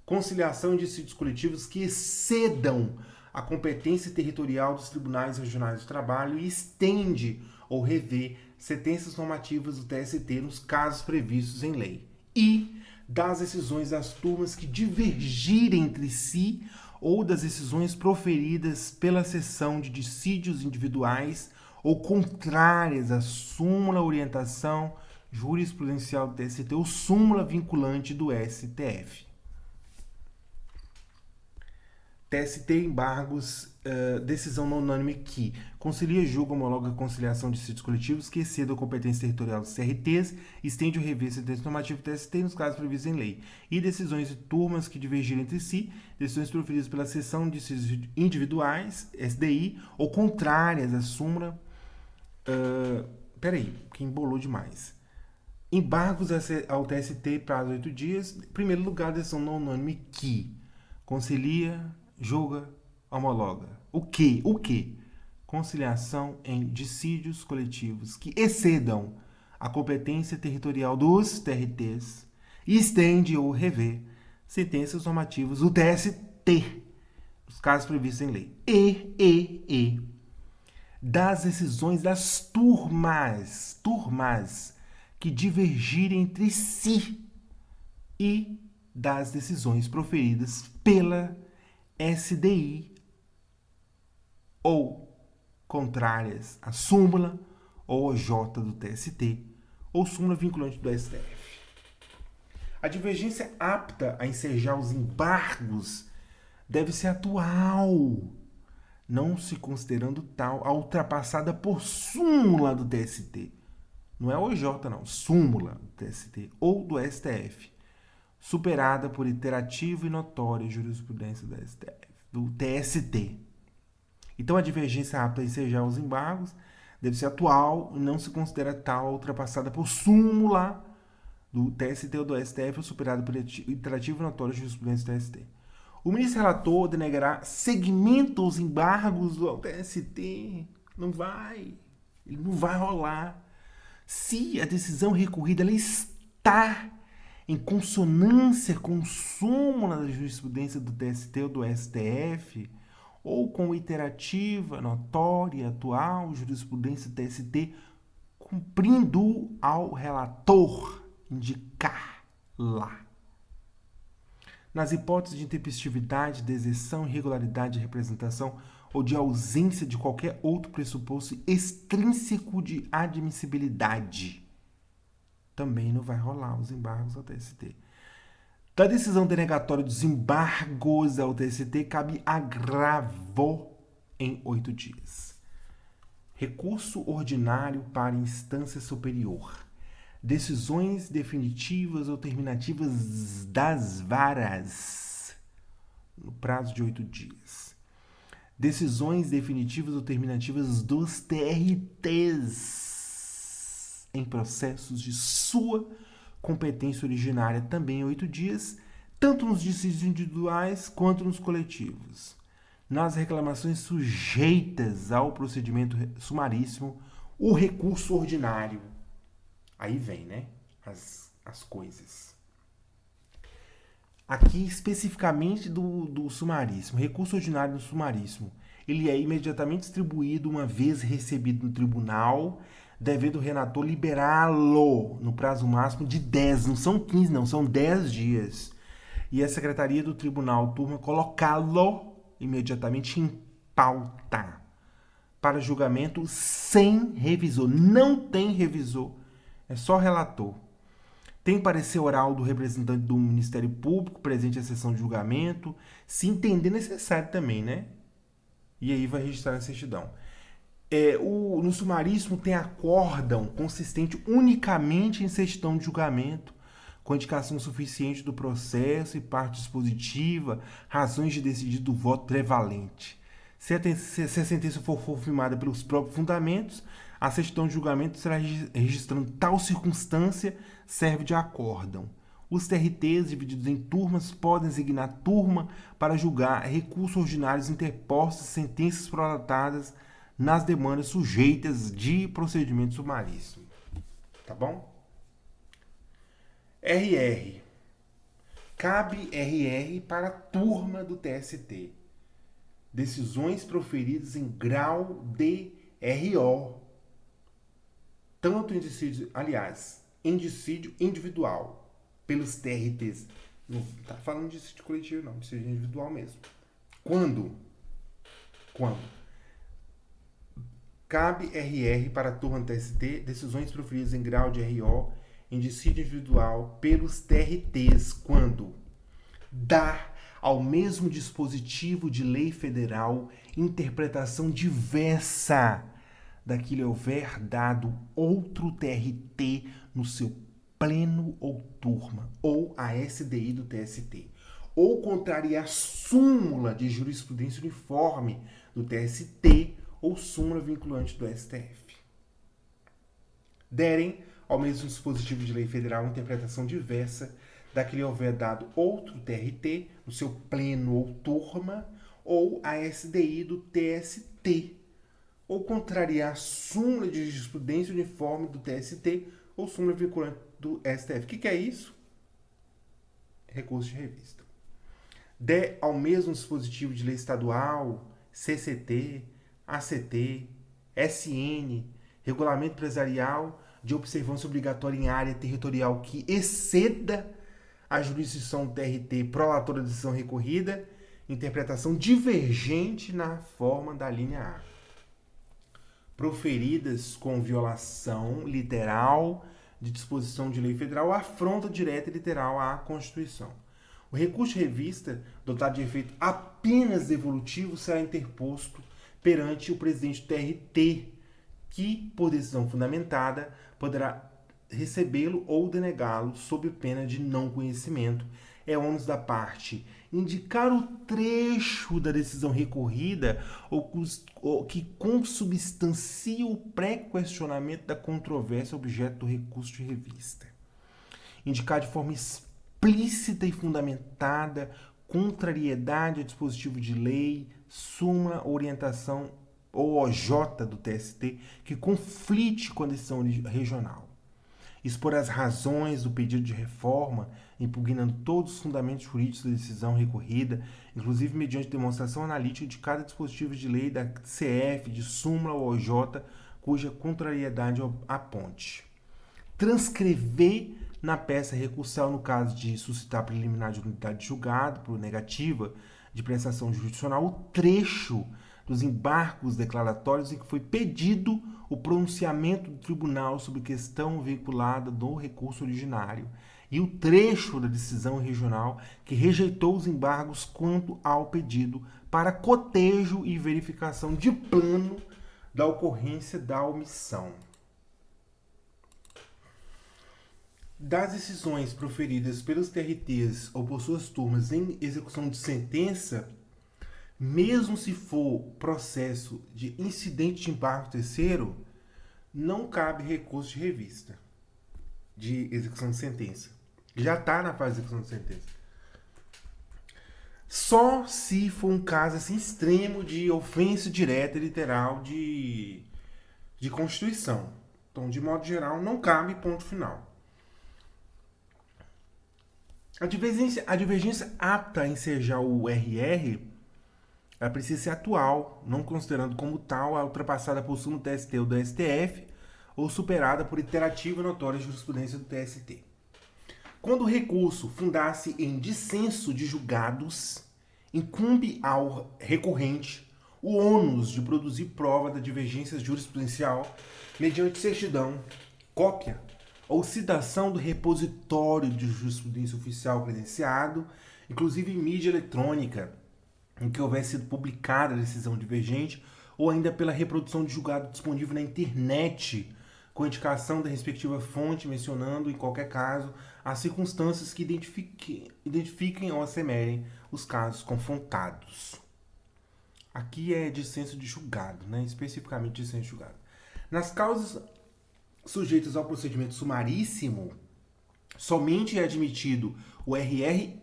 Conciliação de dissídios coletivos que excedam a competência territorial dos tribunais regionais do trabalho e estende ou revê sentenças normativas do TST nos casos previstos em lei. E das decisões das turmas que divergirem entre si ou das decisões proferidas pela seção de dissídios individuais ou contrárias à súmula orientação jurisprudencial do TST ou súmula vinculante do STF. TST, embargos, decisão não unânime que concilia, julga, homologa a conciliação de dissídios coletivos que excedam a competência territorial dos CRTs, estende o rever sentença normativa do TST nos casos previstos em lei. E decisões de turmas que divergirem entre si, decisões proferidas pela seção de dissídios individuais, SDI, ou contrárias à súmula... Peraí, que embolou demais. Embargos ao TST, prazo 8 dias. Em primeiro lugar, decisão não unânime que concilia, julga, homologa. O que? Conciliação em dissídios coletivos que excedam a competência territorial dos TRTs e estende ou revê sentenças normativas do TST, os casos previstos em lei. E das decisões das turmas que divergirem entre si e das decisões proferidas pela SDI ou contrárias à súmula ou OJ do TST ou súmula vinculante do STF. A divergência apta a ensejar os embargos deve ser atual, não se considerando tal a ultrapassada por súmula do TST. Não é OJ, não. Súmula do TST ou do STF. Superada por iterativa e notória jurisprudência do TST. Então, a divergência apta a ensejar os embargos deve ser atual e não se considera tal ultrapassada por súmula do TST ou do STF ou superada por iterativa e notória jurisprudência do TST. O ministro relator denegará seguimento aos embargos do TST. Não vai rolar. Se a decisão recorrida ela está em consonância com súmula da jurisprudência do TST ou do STF, ou com iterativa, notória, atual, jurisprudência do TST, cumprindo ao relator indicar lá. Nas hipóteses de intempestividade, deserção, irregularidade de representação ou de ausência de qualquer outro pressuposto extrínseco de admissibilidade, também não vai rolar os embargos ao TST. Da decisão denegatória dos embargos ao TST, cabe agravo em 8 dias. Recurso ordinário para instância superior. Decisões definitivas ou terminativas das varas, no prazo de 8 dias. Decisões definitivas ou terminativas dos TRTs em processos de sua competência originária, também em 8 dias, tanto nos dissídios individuais quanto nos coletivos. Nas reclamações sujeitas ao procedimento sumaríssimo, o recurso ordinário. Aí vem, né? As coisas. Aqui, especificamente do sumaríssimo, recurso ordinário do sumaríssimo, ele é imediatamente distribuído uma vez recebido no tribunal, devendo o relator liberá-lo no prazo máximo de 10, não são 15, não, são 10 dias. E a Secretaria do Tribunal Turma colocá-lo imediatamente em pauta para julgamento sem revisor. Não tem revisor, é só relator. Tem parecer oral do representante do Ministério Público presente à sessão de julgamento, se entender necessário também, né? E aí vai registrar a certidão. No sumaríssimo tem acórdão consistente unicamente em certidão de julgamento, com indicação suficiente do processo e parte dispositiva, razões de decidir do voto prevalente. Se a sentença for firmada pelos próprios fundamentos, a certidão de julgamento será registrando tal circunstância, serve de acórdão. Os TRTs, divididos em turmas, podem designar turma para julgar recursos ordinários interpostos e sentenças prolatadas nas demandas sujeitas de procedimento sumaríssimo. Tá bom? RR. Cabe RR para a turma do TST. Decisões proferidas em grau de RO. Tanto em dissídio, aliás, em dissídio individual, pelos TRTs. Não está falando de dissídio coletivo, não, dissídio individual mesmo. Quando? Cabe RR para a turma do TST, decisões proferidas em grau de RO, em dissídio individual, pelos TRTs, quando dá ao mesmo dispositivo de lei federal interpretação diversa daquilo houver dado outro TRT no seu pleno ou turma, ou a SDI do TST, ou contrariar súmula de jurisprudência uniforme do TST ou súmula vinculante do STF. Derem ao mesmo dispositivo de lei federal interpretação diversa daquele houver dado outro TRT no seu pleno ou turma, ou a SDI do TST, ou contrariar súmula de jurisprudência uniforme do TST ou súmula vinculante do STF. O que é isso? Recurso de revista. Der ao mesmo dispositivo de lei estadual, CCT, ACT, SN, regulamento empresarial de observância obrigatória em área territorial que exceda a jurisdição do TRT prolatora da decisão recorrida, interpretação divergente na forma da linha A. Proferidas com violação literal de disposição de lei federal, afronta direta e literal à Constituição. O recurso de revista, dotado de efeito apenas devolutivo, será interposto perante o presidente do TRT, que, por decisão fundamentada, poderá recebê-lo ou denegá-lo sob pena de não conhecimento. É ônus da parte indicar o trecho da decisão recorrida ou que consubstancia o pré-questionamento da controvérsia objeto do recurso de revista. Indicar de forma explícita e fundamentada contrariedade a dispositivo de lei, súmula, orientação ou OJ do TST que conflite com a decisão regional. Expor as razões do pedido de reforma, impugnando todos os fundamentos jurídicos da decisão recorrida, inclusive mediante demonstração analítica de cada dispositivo de lei da CF, de súmula ou OJ, cuja contrariedade aponte. Transcrever na peça recursal, no caso de suscitar preliminar de unidade de julgado por negativa de prestação jurisdicional, o trecho dos embargos declaratórios em que foi pedido o pronunciamento do tribunal sobre questão veiculada no recurso originário e o trecho da decisão regional que rejeitou os embargos quanto ao pedido para cotejo e verificação de plano da ocorrência da omissão. Das decisões proferidas pelos TRTs ou por suas turmas em execução de sentença, mesmo se for processo de incidente de embargo terceiro, não cabe recurso de revista de execução de sentença. Já está na fase de execução de sentença. Só se for um caso assim, extremo de ofensa direta e literal de Constituição. Então, de modo geral, não cabe, ponto final. A divergência apta a ensejar o RR, ela precisa ser atual, não considerando como tal a ultrapassada por súmula do TST ou do STF, ou superada por iterativa e notória jurisprudência do TST. Quando o recurso fundar-se em dissenso de julgados, incumbe ao recorrente o ônus de produzir prova da divergência jurisprudencial mediante certidão, cópia ou citação do repositório de jurisprudência oficial credenciado, inclusive em mídia eletrônica, em que houver sido publicada a decisão divergente, ou ainda pela reprodução de julgado disponível na internet, com indicação da respectiva fonte, mencionando, em qualquer caso, as circunstâncias que identifiquem ou assemelhem os casos confrontados. Aqui é dissenso de julgado, né? Especificamente dissenso de julgado. Nas causas sujeitas ao procedimento sumaríssimo, somente é admitido o RR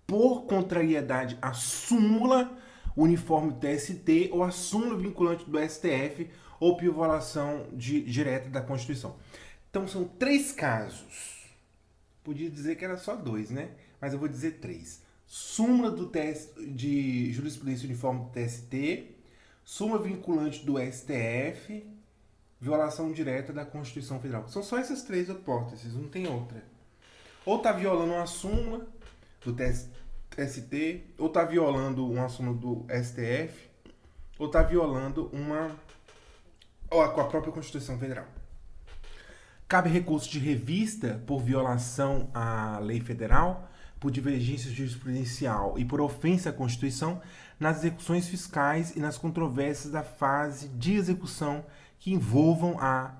por contrariedade à súmula uniforme do TST ou à súmula vinculante do STF ou por violação direta da Constituição. Então são 3 casos. Podia dizer que era só 2, né? Mas eu vou dizer 3. Súmula de jurisprudência uniforme do TST, súmula vinculante do STF, violação direta da Constituição Federal. São só essas 3 hipóteses, não tem outra. Ou está violando uma súmula do TST, ou está violando uma súmula do STF, ou está violando com a própria Constituição Federal. Cabe recurso de revista por violação à lei federal, por divergência jurisprudencial e por ofensa à Constituição nas execuções fiscais e nas controvérsias da fase de execução que envolvam a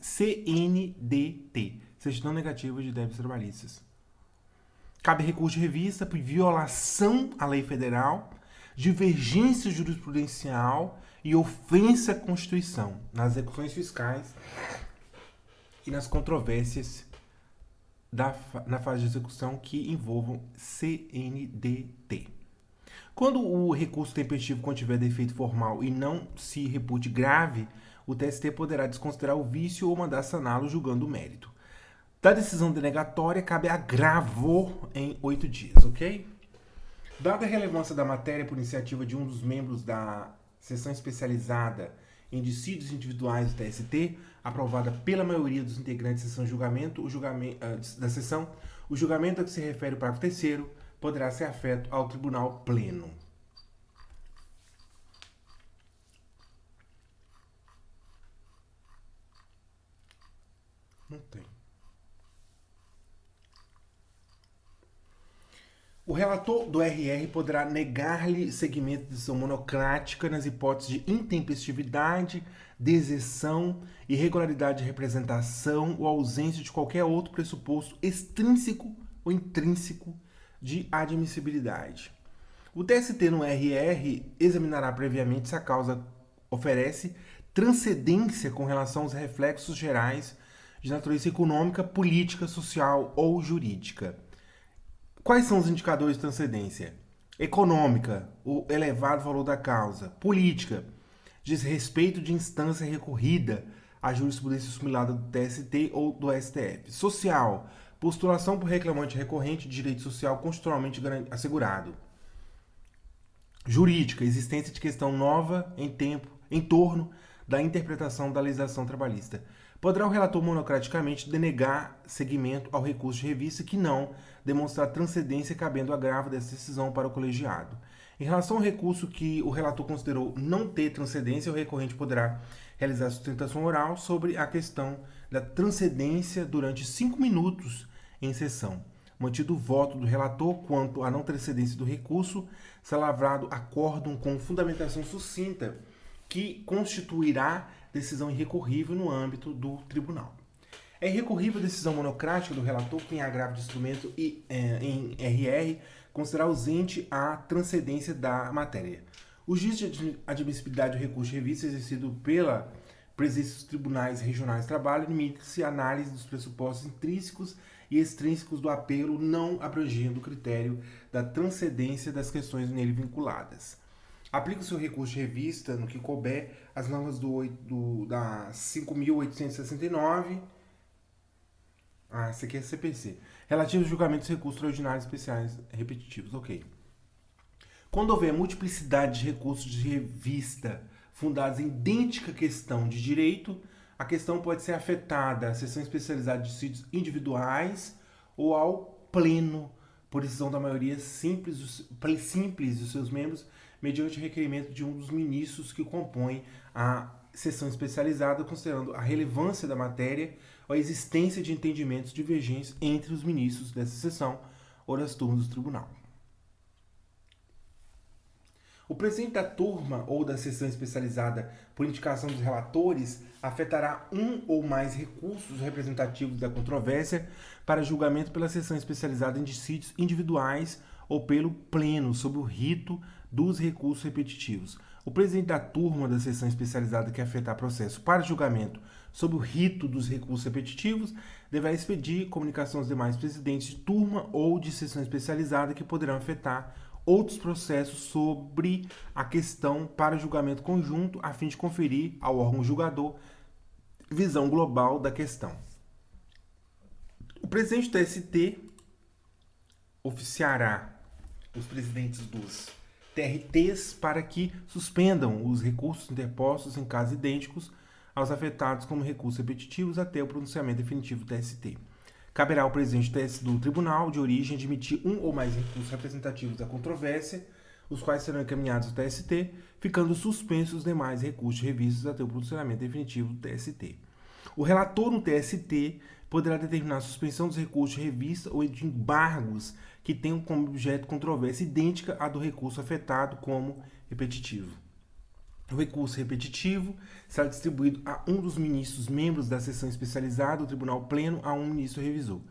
CNDT, Certidão Negativa de Débitos Trabalhistas. Cabe recurso de revista por violação à lei federal, divergência jurisprudencial e ofensa à Constituição nas execuções fiscais e nas controvérsias na fase de execução que envolvam CNDT. Quando o recurso tempestivo contiver defeito formal e não se repute grave, o TST poderá desconsiderar o vício ou mandar saná-lo julgando o mérito. Da decisão denegatória, cabe agravo em 8 dias, ok? Dada a relevância da matéria por iniciativa de um dos membros da seção especializada em dissídios individuais do TST, aprovada pela maioria dos integrantes da sessão de julgamento, o julgamento a que se refere o parágrafo 3º poderá ser afeto ao tribunal pleno. Não tem. O relator do RR poderá negar-lhe seguimento de decisão monocrática nas hipóteses de intempestividade, deserção, irregularidade de representação ou ausência de qualquer outro pressuposto extrínseco ou intrínseco de admissibilidade. O TST no RR examinará previamente se a causa oferece transcendência com relação aos reflexos gerais de natureza econômica, política, social ou jurídica. Quais são os indicadores de transcendência? Econômica, o elevado valor da causa. Política, desrespeito de instância recorrida à jurisprudência assimilada do TST ou do STF. Social, postulação por reclamante recorrente de direito social constitucionalmente assegurado. Jurídica, existência de questão nova em torno da interpretação da legislação trabalhista. Poderá o relator monocraticamente denegar seguimento ao recurso de revista que não demonstrar transcendência cabendo agravo dessa decisão para o colegiado. Em relação ao recurso que o relator considerou não ter transcendência, o recorrente poderá realizar sustentação oral sobre a questão da transcendência durante 5 minutos em sessão. Mantido o voto do relator quanto à não transcendência do recurso, será lavrado acórdão com fundamentação sucinta que constituirá decisão irrecorrível no âmbito do tribunal. É irrecorrível a decisão monocrática do relator que, em agravo de instrumento e em RR, considerar ausente a transcendência da matéria. O juízo de admissibilidade do recurso de revista exercido pela presidência dos tribunais regionais de trabalho limita-se à análise dos pressupostos intrínsecos e extrínsecos do apelo, não abrangendo o critério da transcendência das questões nele vinculadas. Aplica o seu recurso de revista no que couber as normas da 5.869. Essa aqui é a CPC. Relativo aos julgamentos de recursos extraordinários especiais repetitivos. Ok. Quando houver multiplicidade de recursos de revista fundados em idêntica questão de direito, a questão pode ser afetada à sessão especializada de dissídios individuais ou ao pleno, por decisão da maioria simples dos seus membros, mediante requerimento de um dos ministros que compõem a sessão especializada, considerando a relevância da matéria ou a existência de entendimentos divergentes entre os ministros dessa sessão ou das turmas do tribunal. O presidente da turma ou da sessão especializada, por indicação dos relatores, afetará um ou mais recursos representativos da controvérsia para julgamento pela sessão especializada em dissídios individuais ou pelo pleno, sob o rito dos recursos repetitivos. O presidente da turma da sessão especializada que afetar processo para julgamento sob o rito dos recursos repetitivos deverá expedir comunicação aos demais presidentes de turma ou de sessão especializada que poderão afetar outros processos sobre a questão para julgamento conjunto, a fim de conferir ao órgão julgador visão global da questão. O presidente do TST oficiará os presidentes dos TRTs para que suspendam os recursos interpostos em casos idênticos aos afetados como recursos repetitivos até o pronunciamento definitivo do TST. Caberá ao presidente do tribunal de origem admitir um ou mais recursos representativos da controvérsia, os quais serão encaminhados ao TST, ficando suspensos os demais recursos revistos até o pronunciamento definitivo do TST. O relator no TST poderá determinar a suspensão dos recursos de revista ou de embargos que tenham como objeto controvérsia idêntica à do recurso afetado como repetitivo. O recurso repetitivo será distribuído a um dos ministros membros da sessão especializada do Tribunal Pleno a um ministro revisor.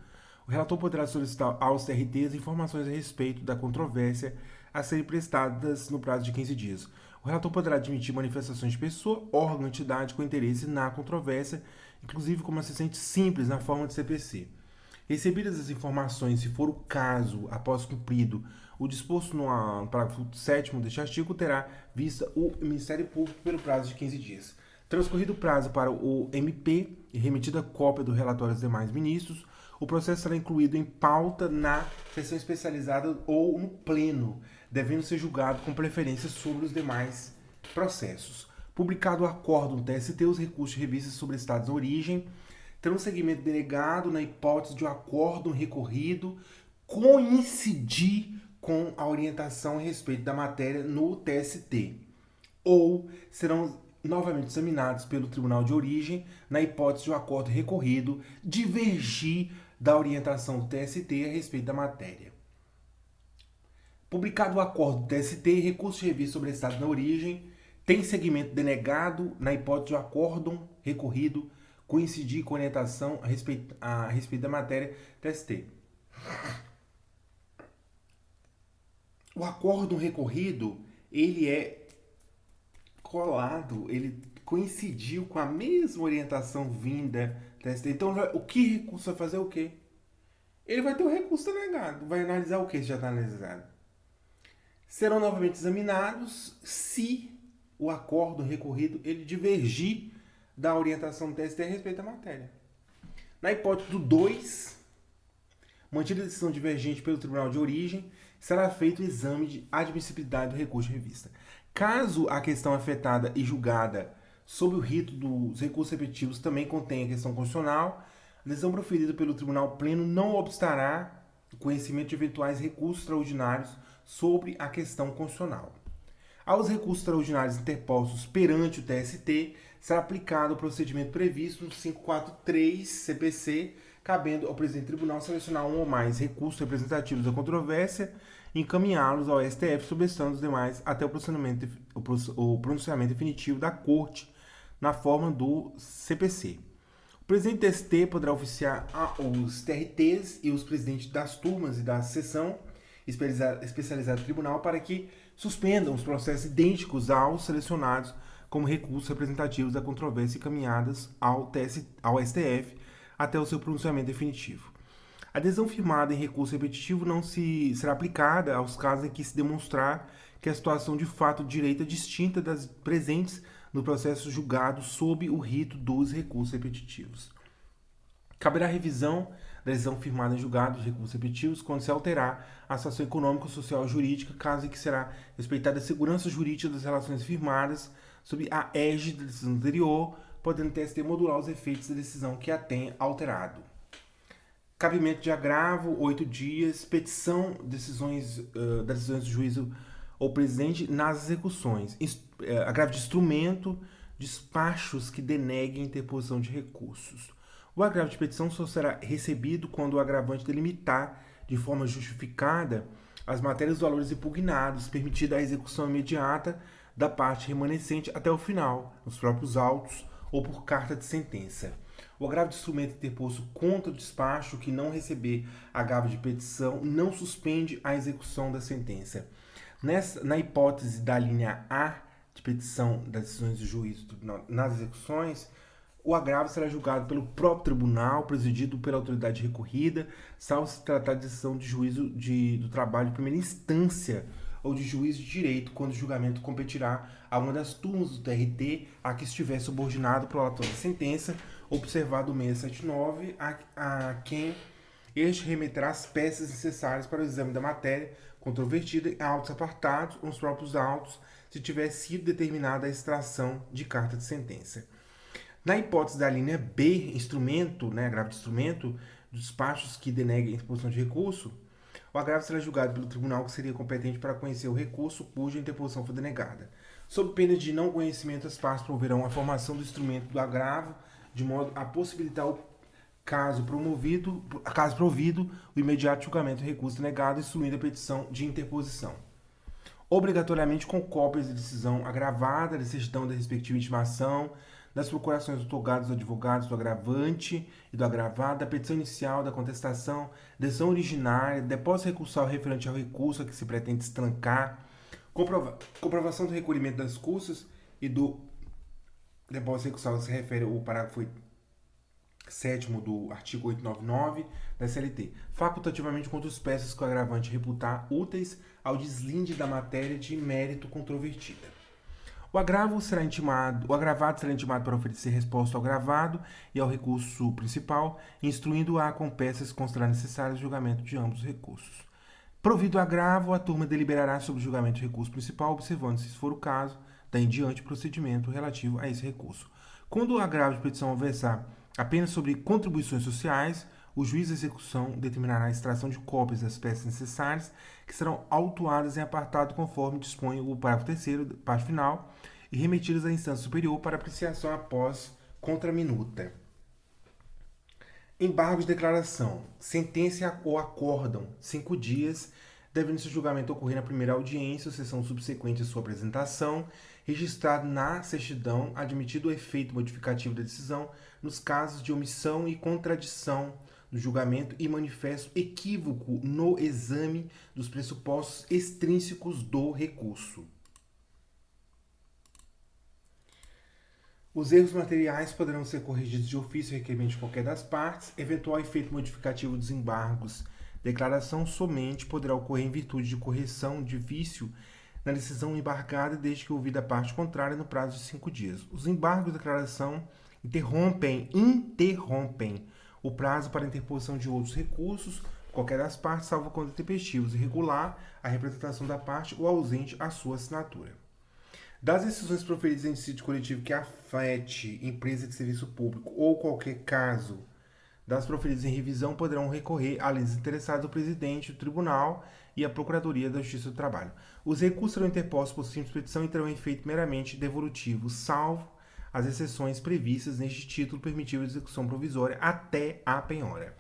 O relator poderá solicitar aos TRTs informações a respeito da controvérsia a serem prestadas no prazo de 15 dias. O relator poderá admitir manifestações de pessoa, órgão, entidade com interesse na controvérsia, inclusive como assistente simples na forma de CPC. Recebidas as informações, se for o caso, após cumprido o disposto no parágrafo 7º deste artigo, terá vista o Ministério Público pelo prazo de 15 dias. Transcorrido o prazo para o MP e remetida cópia do relatório aos demais ministros, o processo será incluído em pauta na sessão especializada ou no pleno, devendo ser julgado com preferência sobre os demais processos. Publicado o acordo no TST, os recursos de revista sobre estados de origem terão segmento denegado na hipótese de um acórdão recorrido coincidir com a orientação a respeito da matéria no TST, ou serão novamente examinados pelo Tribunal de Origem na hipótese de um acordo recorrido divergir da orientação do TST a respeito da matéria. Publicado o acordo do TST, recurso de revista sobre estado na origem tem segmento denegado na hipótese de um acórdão recorrido coincidir com a orientação a respeito da matéria TST. O acórdão recorrido, ele é colado, ele coincidiu com a mesma orientação vinda TST. Então, o que recurso vai fazer o quê? Ele vai ter o recurso denegado. Vai analisar o que já está analisado. Serão novamente examinados se o acórdão recorrido ele divergir da orientação do TST a respeito da matéria. Na hipótese do 2, mantida a decisão divergente pelo Tribunal de Origem, será feito o exame de admissibilidade do recurso de revista. Caso a questão afetada e julgada sob o rito dos recursos repetitivos também contenha questão constitucional, a decisão proferida pelo Tribunal Pleno não obstará o conhecimento de eventuais recursos extraordinários sobre a questão constitucional. Aos recursos extraordinários interpostos perante o TST, será aplicado o procedimento previsto no 543 CPC, cabendo ao presidente do tribunal selecionar um ou mais recursos representativos da controvérsia e encaminhá-los ao STF, sobrestando os demais até o pronunciamento definitivo da Corte na forma do CPC. O presidente do TST poderá oficiar aos TRTs e os presidentes das turmas e da seção especializada do tribunal para que suspendam os processos idênticos aos selecionados como recursos representativos da controvérsia encaminhadas ao STF até o seu pronunciamento definitivo. A decisão firmada em recurso repetitivo não será aplicada aos casos em que se demonstrar que a situação de fato de direito é distinta das presentes no processo julgado sob o rito dos recursos repetitivos. Caberá revisão da decisão firmada em julgado de recursos repetitivos quando se alterar a situação econômica, social ou jurídica, caso em que será respeitada a segurança jurídica das relações firmadas sob a égide da decisão anterior, podendo o TST modular os efeitos da decisão que a tenha alterado. Cabimento de agravo, 8 dias. Petição das decisões do juízo ou presidente nas execuções. Agravo de instrumento, despachos que deneguem interposição de recursos. O agravo de petição só será recebido quando o agravante delimitar de forma justificada as matérias e valores impugnados, permitida a execução imediata da parte remanescente até o final, nos próprios autos ou por carta de sentença. O agravo de instrumento interposto contra o despacho que não receber agravo de petição não suspende a execução da sentença. Na hipótese da linha A de petição das decisões do juízo nas execuções, o agravo será julgado pelo próprio tribunal, presidido pela autoridade recorrida, salvo se tratar de decisão de juízo do trabalho de primeira instância ou de juízo de direito, quando o julgamento competirá a uma das turmas do TRT a que estiver subordinado pelo relator da sentença, observado o 679, a quem este remeterá as peças necessárias para o exame da matéria controvertida em autos apartados ou nos próprios autos, se tiver sido determinada a extração de carta de sentença. Na hipótese da linha B, agravo de instrumento, dos despachos que deneguem a interposição de recurso, o agravo será julgado pelo tribunal que seria competente para conhecer o recurso cuja interposição foi denegada. Sob pena de não conhecimento, as partes proverão a formação do instrumento do agravo, de modo a possibilitar o caso provido, o imediato julgamento do recurso denegado, instruindo a petição de interposição. Obrigatoriamente com cópias da decisão agravada, da certidão da respectiva intimação, das procurações otorgadas aos advogados do agravante e do agravado, da petição inicial, da contestação, decisão originária, depósito recursal referente ao recurso a que se pretende estrancar, comprovação do recolhimento das custas e do depósito recursal que se refere ao parágrafo 7º do artigo 899 da CLT, facultativamente contra as peças que o agravante reputar úteis ao deslinde da matéria de mérito controvertida. O agravado será intimado para oferecer resposta ao agravado e ao recurso principal, instruindo-a com peças considerar necessárias o julgamento de ambos os recursos. Provido o agravo, a turma deliberará sobre o julgamento do recurso principal, observando, se for o caso, daí em diante o procedimento relativo a esse recurso. Quando o agravo de petição versar apenas sobre contribuições sociais, o juiz de execução determinará a extração de cópias das peças necessárias, que serão autuadas em apartado conforme dispõe o parágrafo 3º, parte final, e remetidas à instância superior para apreciação após contraminuta. Embargo de declaração. Sentença ou acórdão, 5 dias, devendo esse julgamento ocorrer na primeira audiência ou sessão subsequente à sua apresentação, registrado na certidão, admitido o efeito modificativo da decisão nos casos de omissão e contradição do julgamento e manifesto equívoco no exame dos pressupostos extrínsecos do recurso. Os erros materiais poderão ser corrigidos de ofício e requerimento de qualquer das partes. Eventual efeito modificativo dos embargos. Declaração somente poderá ocorrer em virtude de correção de vício na decisão embargada, desde que ouvida a parte contrária no prazo de 5 dias. Os embargos de declaração interrompem o prazo para interposição de outros recursos, qualquer das partes, salvo quando intempestivos, irregular a representação da parte ou ausente a sua assinatura. Das decisões proferidas em dissídio coletivo que afete empresa de serviço público ou qualquer caso das proferidas em revisão poderão recorrer, além dos interessados, o presidente, o tribunal e a Procuradoria da Justiça do Trabalho. Os recursos serão interpostos por simples petição e terão efeito meramente devolutivo, salvo as exceções previstas neste título permitindo a execução provisória até a penhora.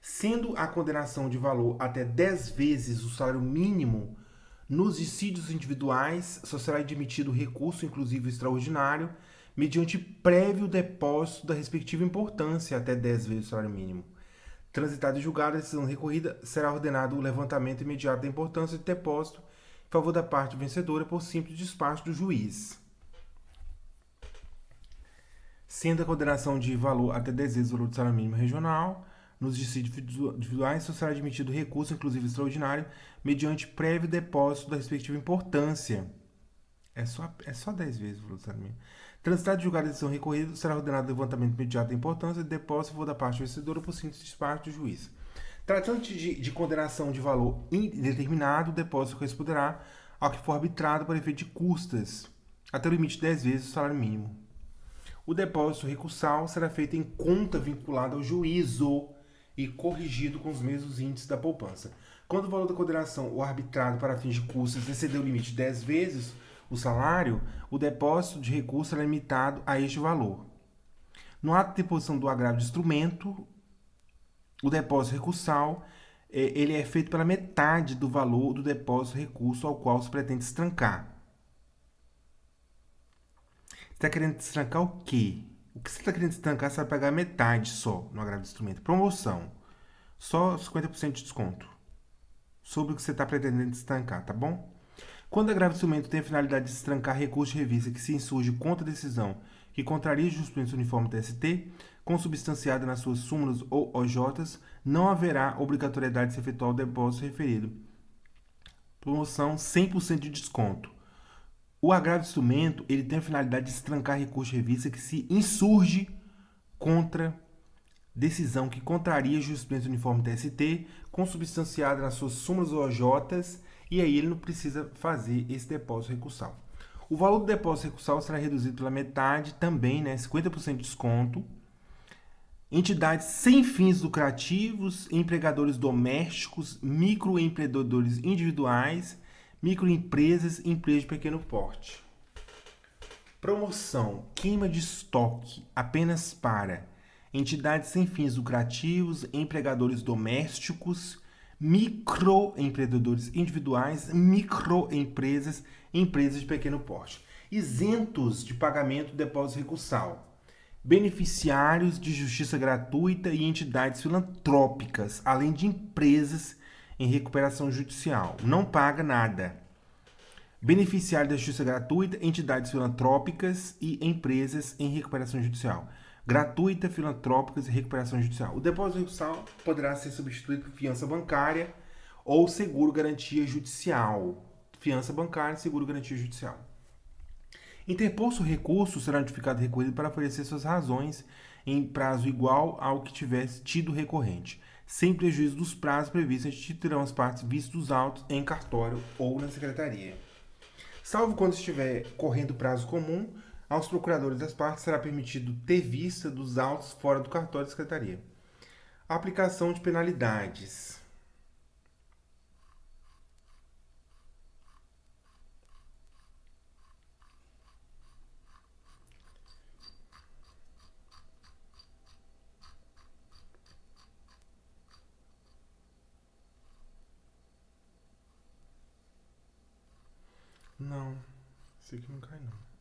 Sendo a condenação de valor até 10 vezes o salário mínimo nos dissídios individuais, só será admitido recurso, inclusive extraordinário, mediante prévio depósito da respectiva importância até 10 vezes o salário mínimo. Transitada e julgada a decisão recorrida, será ordenado o levantamento imediato da importância de depósito em favor da parte vencedora por simples despacho do juiz. Sendo a condenação de valor até 10 vezes o valor do salário mínimo regional, nos dissídios individuais, só será admitido recurso, inclusive extraordinário, mediante prévio depósito da respectiva importância. É só 10 vezes o valor do salário mínimo. Transitada e julgada a decisão recorrida, será ordenado o levantamento imediato da importância de depósito em favor da parte vencedora por simples despacho do juiz. Tratando-se de condenação de valor indeterminado, o depósito corresponderá ao que for arbitrado para efeito de custas, até o limite de 10 vezes o salário mínimo. O depósito recursal será feito em conta vinculada ao juízo e corrigido com os mesmos índices da poupança. Quando o valor da condenação ou arbitrado para fins de custas exceder o limite de 10 vezes o salário, o depósito de recurso será limitado a este valor. No ato de deposição do agravo de instrumento, o depósito recursal ele é feito pela metade do valor do depósito recurso ao qual se pretende estrancar. Você está querendo estrancar o quê? O que você está querendo estrancar, você vai pagar metade só no agravo de instrumento. Promoção. Só 50% de desconto sobre o que você está pretendendo estrancar, tá bom? Quando o agravo de instrumento tem a finalidade de estrancar recurso de revista que se insurge contra a decisão que contraria a jurisprudência uniforme TST, consubstanciada nas suas súmulas ou OJs, não haverá obrigatoriedade de se efetuar o depósito referido. Promoção 100% de desconto. O agravo de instrumento ele tem a finalidade de estrancar recurso de revista que se insurge contra decisão que contraria a jurisprudência uniforme TST, consubstanciada nas suas súmulas ou OJs, e aí ele não precisa fazer esse depósito recursal. O valor do depósito recursal será reduzido pela metade também, 50% de desconto. Entidades sem fins lucrativos, empregadores domésticos, microempreendedores individuais, microempresas e empresas de pequeno porte. Promoção, queima de estoque apenas para entidades sem fins lucrativos, empregadores domésticos, microempreendedores individuais, microempresas, empresas de pequeno porte. Isentos de pagamento do depósito recursal. Beneficiários de justiça gratuita e entidades filantrópicas, além de empresas em recuperação judicial. Não paga nada. Beneficiário da justiça gratuita, entidades filantrópicas e empresas em recuperação judicial. Gratuita, filantrópicas e recuperação judicial. O depósito recursal poderá ser substituído por fiança bancária ou seguro-garantia judicial. Fiança bancária e seguro-garantia judicial. Interposto o recurso, será notificado o recorrido para oferecer suas razões em prazo igual ao que tivesse tido o recorrente. Sem prejuízo dos prazos previstos, terão as partes vistos os autos em cartório ou na secretaria. Salvo quando estiver correndo prazo comum, aos procuradores das partes será permitido ter vista dos autos fora do cartório de secretaria. Aplicação de penalidades. Não, esse aqui não cai não.